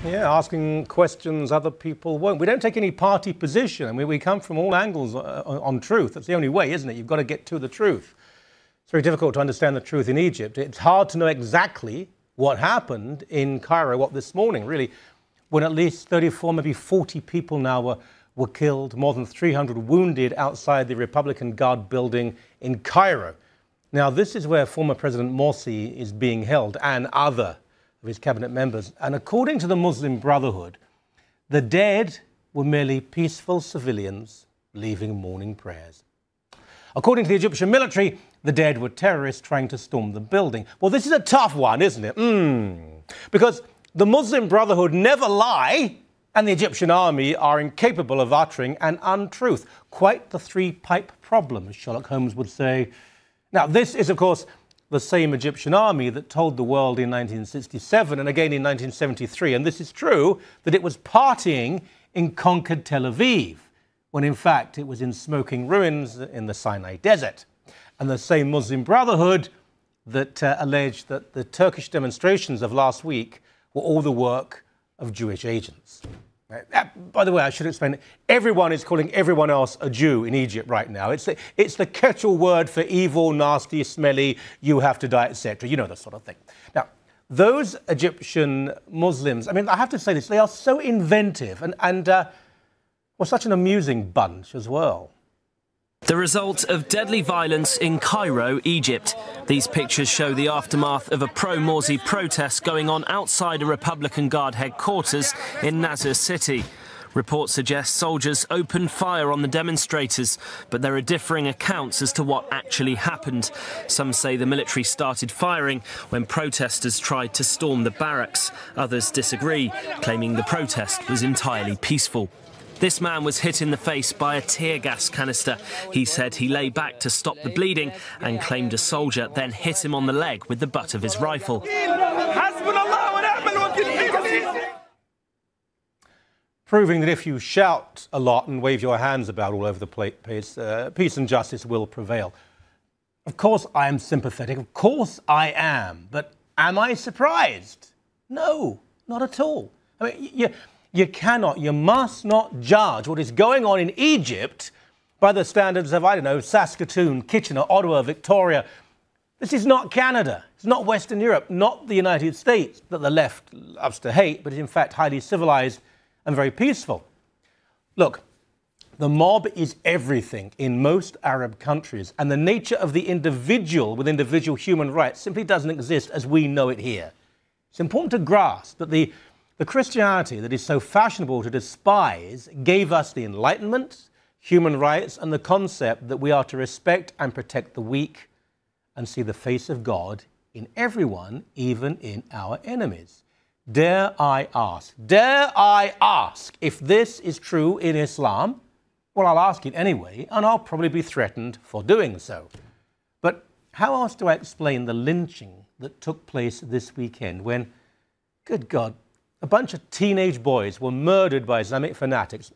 Yeah, asking questions other people won't. We don't take any party position. I mean, we come from all angles on truth. That's the only way, isn't it? You've got to get to the truth. It's very difficult to understand the truth in Egypt. It's hard to know exactly what happened in Cairo, what this morning, really, when at least 34, maybe 40 people now were killed, more than 300 wounded outside the Republican Guard building in Cairo. Now, this is where former President Morsi is being held, and other of his cabinet members. And according to the Muslim Brotherhood, the dead were merely peaceful civilians leaving morning prayers. According to the Egyptian military, the dead were terrorists trying to storm the building. Well, this is a tough one, isn't it? Because the Muslim Brotherhood never lie, and the Egyptian army are incapable of uttering an untruth. Quite the three-pipe problem, as Sherlock Holmes would say. Now, this is, of course, the same Egyptian army that told the world in 1967 and again in 1973, and this is true, that it was partying in conquered Tel Aviv, when in fact it was in smoking ruins in the Sinai desert. And the same Muslim Brotherhood that alleged that the Turkish demonstrations of last week were all the work of Jewish agents. By the way, I should explain, everyone is calling everyone else a Jew in Egypt right now. It's the catch-all word for evil, nasty, smelly, you have to die, etc. You know, that sort of thing. Now, those Egyptian Muslims, I mean, I have to say this, they are so inventive and well, such an amusing bunch as well. The result of deadly violence in Cairo, Egypt. These pictures show the aftermath of a pro-Morsi protest going on outside a Republican Guard headquarters in Nasser City. Reports suggest soldiers opened fire on the demonstrators, but there are differing accounts as to what actually happened. Some say the military started firing when protesters tried to storm the barracks. Others disagree, claiming the protest was entirely peaceful. This man was hit in the face by a tear gas canister. He said he lay back to stop the bleeding and claimed a soldier then hit him on the leg with the butt of his rifle. Proving that if you shout a lot and wave your hands about all over the place, peace and justice will prevail. Of course I am sympathetic, of course I am, but am I surprised? No, not at all. I mean, you must not judge what is going on in Egypt by the standards of, I don't know, Saskatoon, Kitchener, Ottawa, Victoria. This is not Canada. It's not Western Europe, not the United States that the left loves to hate, but is in fact highly civilized and very peaceful. Look, the mob is everything in most Arab countries, and the nature of the individual with individual human rights simply doesn't exist as we know it here. It's important to grasp that the Christianity that is so fashionable to despise gave us the Enlightenment, human rights, and the concept that we are to respect and protect the weak and see the face of God in everyone, even in our enemies. Dare I ask if this is true in Islam? Well, I'll ask it anyway, and I'll probably be threatened for doing so. But how else do I explain the lynching that took place this weekend when, good God, a bunch of teenage boys were murdered by Islamic fanatics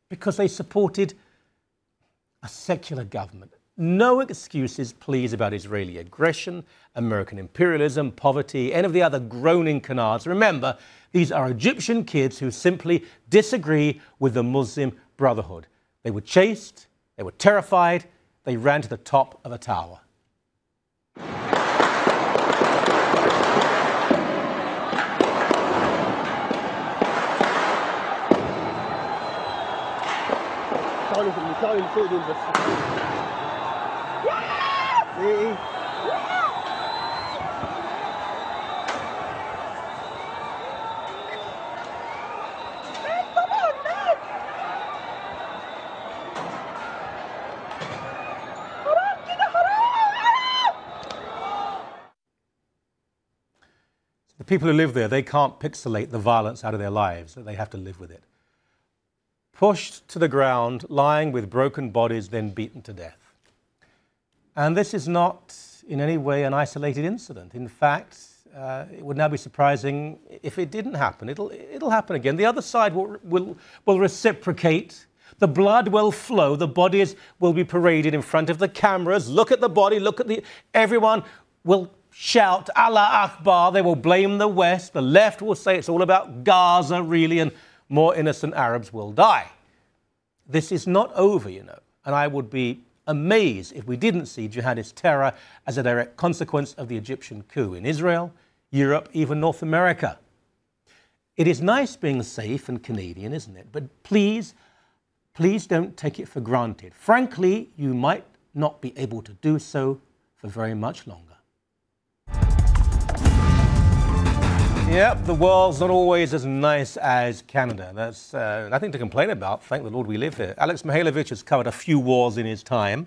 because they supported a secular government? No excuses, please, about Israeli aggression, American imperialism, poverty, any of the other groaning canards. Remember, these are Egyptian kids who simply disagree with the Muslim Brotherhood. They were chased, they were terrified, they ran to the top of a tower. The people who live there, they can't pixelate the violence out of their lives, so they have to live with it. Pushed to the ground, lying with broken bodies, then beaten to death. And this is not in any way an isolated incident. In fact, it would now be surprising if it didn't happen. It'll happen again. The other side will reciprocate. The blood will flow. The bodies will be paraded in front of the cameras. Look at the body. Look at everyone will shout Allah Akbar. They will blame the West. The left will say it's all about Gaza, really, and more innocent Arabs will die. This is not over, you know, and I would be amazed if we didn't see jihadist terror as a direct consequence of the Egyptian coup in Israel, Europe, even North America. It is nice being safe and Canadian, isn't it? But please don't take it for granted. Frankly, you might not be able to do so for very much longer. Yep, the world's not always as nice as Canada. That's nothing to complain about. Thank the Lord we live here. Alex Mihailovich has covered a few wars in his time.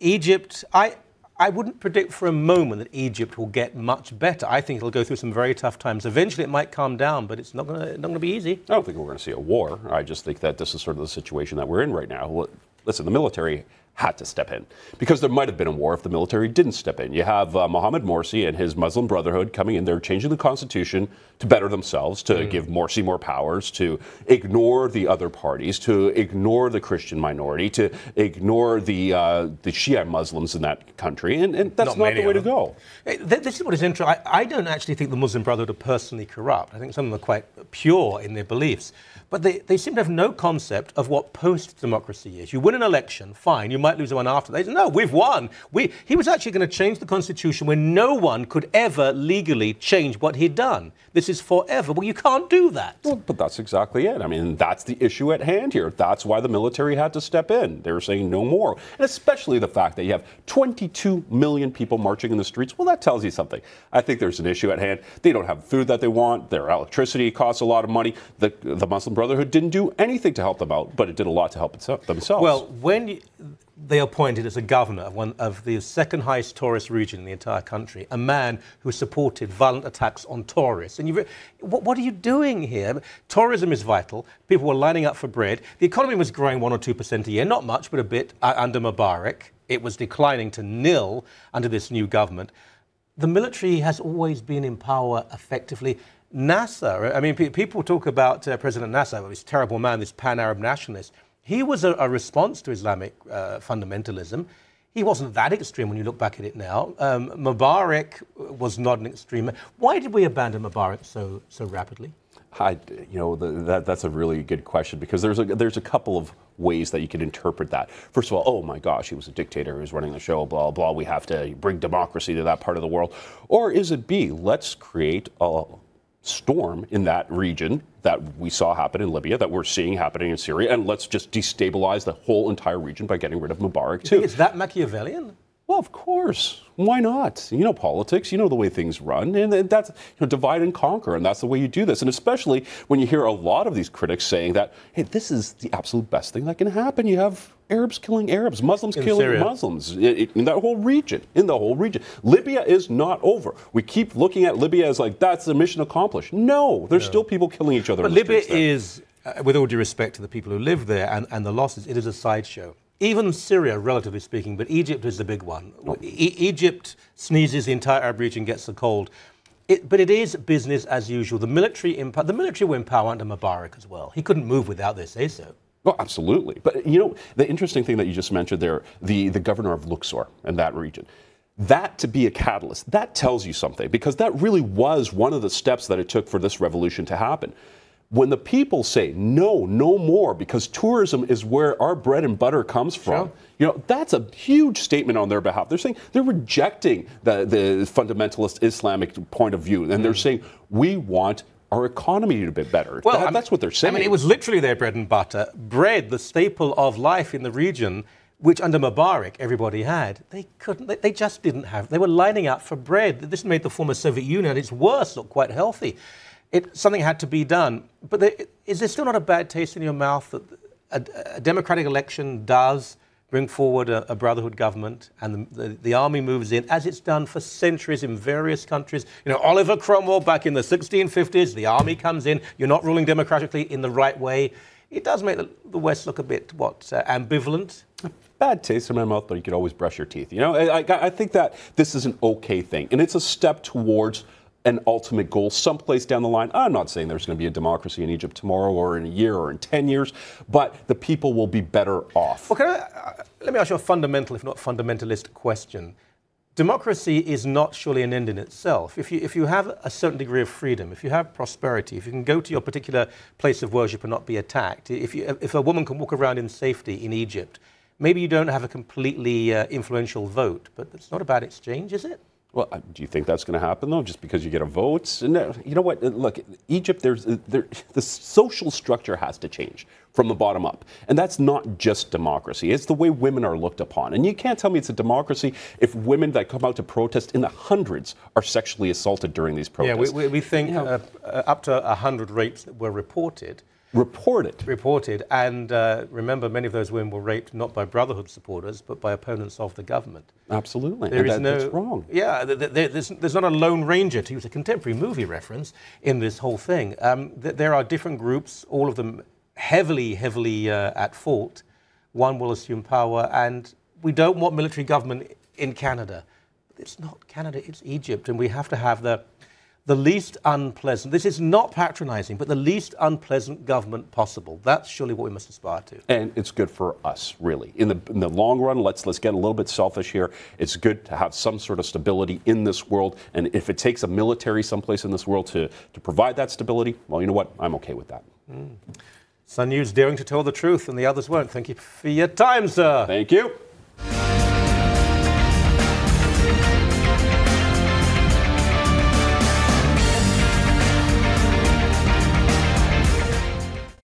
Egypt, I wouldn't predict for a moment that Egypt will get much better. I think it'll go through some very tough times. Eventually it might calm down, but it's not going to be easy. I don't think we're going to see a war. I just think that this is sort of the situation that we're in right now. Listen, the military had to step in because there might have been a war if the military didn't step in. You have Mohammed Morsi and his Muslim Brotherhood coming in there, changing the constitution to better themselves, to give Morsi more powers, to ignore the other parties, to ignore the Christian minority, to ignore the Shia Muslims in that country, and that's not the way to go. This is what is interesting. I don't actually think the Muslim Brotherhood are personally corrupt. I think some of them are quite pure in their beliefs. But they seem to have no concept of what post-democracy is. You win an election, fine, you might lose one after. They say, no, we've won. He was actually going to change the constitution when no one could ever legally change what he'd done. This is forever. Well, you can't do that. Well, but that's exactly it. I mean, that's the issue at hand here. That's why the military had to step in. They were saying no more. And especially the fact that you have 22 million people marching in the streets. Well, that tells you something. I think there's an issue at hand. They don't have food that they want. Their electricity costs a lot of money. The Muslim Brotherhood didn't do anything to help them out, but it did a lot to help themselves. Well, when they appointed as a governor of one of the second highest tourist region in the entire country, a man who supported violent attacks on tourists. And what are you doing here? Tourism is vital. People were lining up for bread. The economy was growing 1 or 2% a year, not much, but a bit under Mubarak. It was declining to nil under this new government. The military has always been in power effectively. Nasser, I mean, people talk about President Nasser, this terrible man, this pan-Arab nationalist. He was a response to Islamic fundamentalism. He wasn't that extreme when you look back at it now. Mubarak was not an extreme. Why did we abandon Mubarak so rapidly? That's a really good question, because there's a couple of ways that you can interpret that. First of all, oh my gosh, he was a dictator who was running the show, blah, blah, we have to bring democracy to that part of the world. Or is it B, let's create a storm in that region that we saw happen in Libya, that we're seeing happening in Syria, and let's just destabilize the whole entire region by getting rid of Mubarak too. You think it's that Machiavellian? Well, of course. Why not? You know politics, you know the way things run, and that's divide and conquer, and that's the way you do this. And especially when you hear a lot of these critics saying that, hey, this is the absolute best thing that can happen. You have Arabs killing Arabs, Muslims killing Syria. Muslims in that whole region, Libya is not over. We keep looking at Libya as like, that's the mission accomplished. No, there's still people killing each other. But Libya is, with all due respect to the people who live there and the losses, it is a sideshow. Even Syria, relatively speaking, but Egypt is the big one. Egypt sneezes, the entire Arab region gets the cold. But it is business as usual. The military were in power under Mubarak as well. He couldn't move without their say-so. Well, absolutely. But, you know, the interesting thing that you just mentioned there, the governor of Luxor in that region, that to be a catalyst, that tells you something, because that really was one of the steps that it took for this revolution to happen. When the people say, no more, because tourism is where our bread and butter comes from, sure, you know, that's a huge statement on their behalf. They're saying they're rejecting the fundamentalist Islamic point of view, and they're saying we want our economy to be better. Well, that's what they're saying. I mean, it was literally their bread and butter. Bread, the staple of life in the region, which under Mubarak everybody had. They just didn't have. They were lining up for bread. This made the former Soviet Union, at its worst, look quite healthy. Something had to be done. But is there still not a bad taste in your mouth that a democratic election does bring forward a brotherhood government, and the army moves in, as it's done for centuries in various countries? You know, Oliver Cromwell back in the 1650s, the army comes in, you're not ruling democratically in the right way. It does make the West look a bit, ambivalent? Bad taste in my mouth, but you could always brush your teeth. You know, I think that this is an okay thing, and it's a step towards an ultimate goal someplace down the line. I'm not saying there's going to be a democracy in Egypt tomorrow or in a year or in 10 years, but the people will be better off. Well, let me ask you a fundamental, if not fundamentalist, question. democracy is not surely an end in itself. If you have a certain degree of freedom, if you have prosperity, if you can go to your particular place of worship and not be attacked, if a woman can walk around in safety in Egypt, maybe you don't have a completely influential vote, but it's not about exchange, is it? Well, do you think that's going to happen, though, just because you get a vote? No, you know what? Look, Egypt, the social structure has to change from the bottom up. And that's not just democracy. It's the way women are looked upon. And you can't tell me it's a democracy if women that come out to protest in the hundreds are sexually assaulted during these protests. Yeah, we think up to 100 rapes were reported. Reported, and remember, many of those women were raped not by Brotherhood supporters, but by opponents of the government. Absolutely, that's wrong. Yeah, there's not a Lone Ranger, to use a contemporary movie reference, in this whole thing. There are different groups, all of them heavily at fault. One will assume power, and we don't want military government in Canada. It's not Canada, it's Egypt, and we have to have the least unpleasant, this is not patronizing, but the least unpleasant government possible. That's surely what we must aspire to. And it's good for us, really. In the long run, let's get a little bit selfish here. It's good to have some sort of stability in this world. And if it takes a military someplace in this world to provide that stability, well, you know what? I'm okay with that. Sun News daring to tell the truth, and the others won't. Thank you for your time, sir. Thank you.